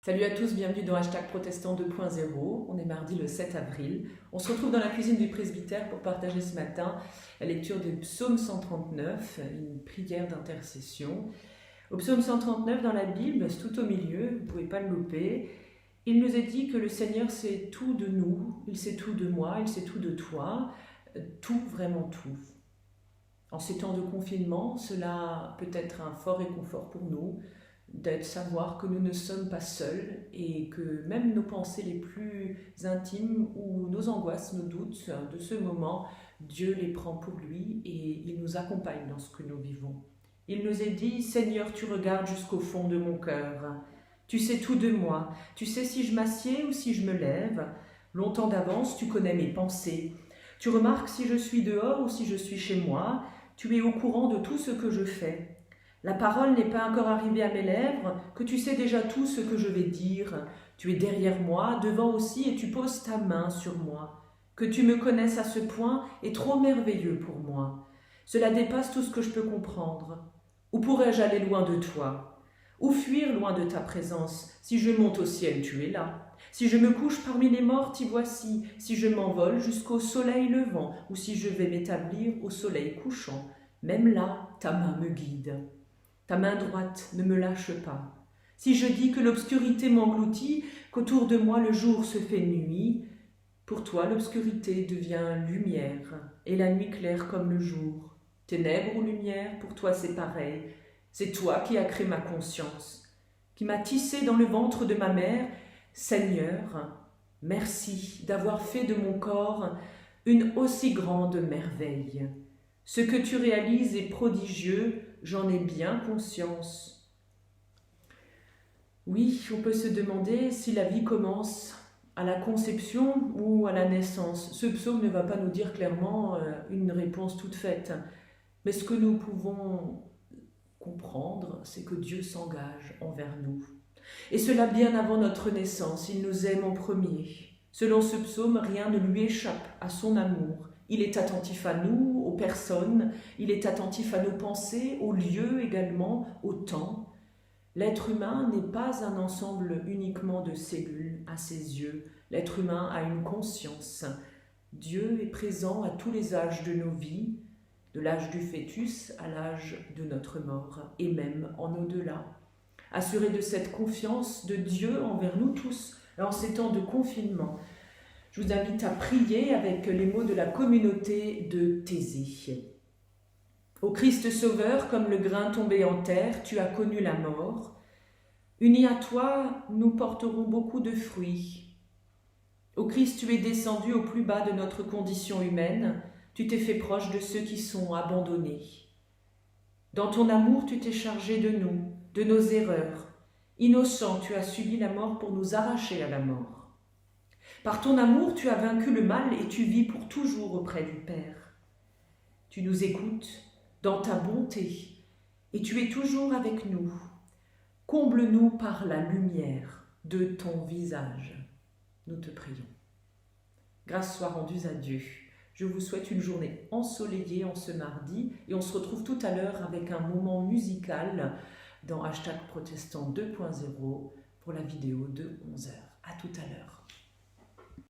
Salut à tous, bienvenue dans Hashtag Protestant 2.0. On est mardi le 7 avril. On se retrouve dans la cuisine du presbytère pour partager ce matin la lecture du psaume 139, une prière d'intercession. Au psaume 139 dans la Bible, c'est tout au milieu, vous ne pouvez pas le louper. Il nous est dit que le Seigneur sait tout de nous, il sait tout de moi, il sait tout de toi, tout, vraiment tout. En ces temps de confinement, cela peut être un fort réconfort pour nous, de savoir que nous ne sommes pas seuls et que même nos pensées les plus intimes ou nos angoisses, nos doutes de ce moment, Dieu les prend pour lui et il nous accompagne dans ce que nous vivons. Il nous est dit, Seigneur, tu regardes jusqu'au fond de mon cœur. Tu sais tout de moi. Tu sais si je m'assieds ou si je me lève. Longtemps d'avance, tu connais mes pensées. Tu remarques si je suis dehors ou si je suis chez moi. Tu es au courant de tout ce que je fais. La parole n'est pas encore arrivée à mes lèvres, que tu sais déjà tout ce que je vais dire. Tu es derrière moi, devant aussi, et tu poses ta main sur moi. Que tu me connaisses à ce point est trop merveilleux pour moi. Cela dépasse tout ce que je peux comprendre. Où pourrais-je aller loin de toi? Où fuir loin de ta présence? Si je monte au ciel, tu es là. Si je me couche parmi les morts, t'y voici. Si je m'envole jusqu'au soleil levant, ou si je vais m'établir au soleil couchant, même là, ta main me guide. Ta main droite ne me lâche pas. Si je dis que l'obscurité m'engloutit, qu'autour de moi le jour se fait nuit, pour toi l'obscurité devient lumière, et la nuit claire comme le jour. Ténèbres ou lumière, pour toi c'est pareil. C'est toi qui as créé ma conscience, qui m'as tissé dans le ventre de ma mère. Seigneur, merci d'avoir fait de mon corps une aussi grande merveille. Ce que tu réalises est prodigieux, j'en ai bien conscience. Oui, on peut se demander si la vie commence à la conception ou à la naissance. Ce psaume ne va pas nous dire clairement une réponse toute faite. Mais ce que nous pouvons comprendre, c'est que Dieu s'engage envers nous. Et cela bien avant notre naissance, il nous aime en premier. Selon ce psaume, rien ne lui échappe à son amour. Il est attentif à nous, aux personnes, il est attentif à nos pensées, aux lieux également, au temps. L'être humain n'est pas un ensemble uniquement de cellules à ses yeux. L'être humain a une conscience. Dieu est présent à tous les âges de nos vies, de l'âge du fœtus à l'âge de notre mort, et même en au-delà. Assuré de cette confiance de Dieu envers nous tous, en ces temps de confinement, je vous invite à prier avec les mots de la communauté de Thésée. Ô Christ Sauveur, comme le grain tombé en terre, tu as connu la mort. Unis à toi, nous porterons beaucoup de fruits. Ô Christ, tu es descendu au plus bas de notre condition humaine, tu t'es fait proche de ceux qui sont abandonnés. Dans ton amour, tu t'es chargé de nous, de nos erreurs. Innocent, tu as subi la mort pour nous arracher à la mort. Par ton amour, tu as vaincu le mal et tu vis pour toujours auprès du Père. Tu nous écoutes dans ta bonté et tu es toujours avec nous. Comble-nous par la lumière de ton visage. Nous te prions. Grâce soit rendue à Dieu. Je vous souhaite une journée ensoleillée en ce mardi et on se retrouve tout à l'heure avec un moment musical dans Hashtag Protestant 2.0 pour la vidéo de 11h. À tout à l'heure.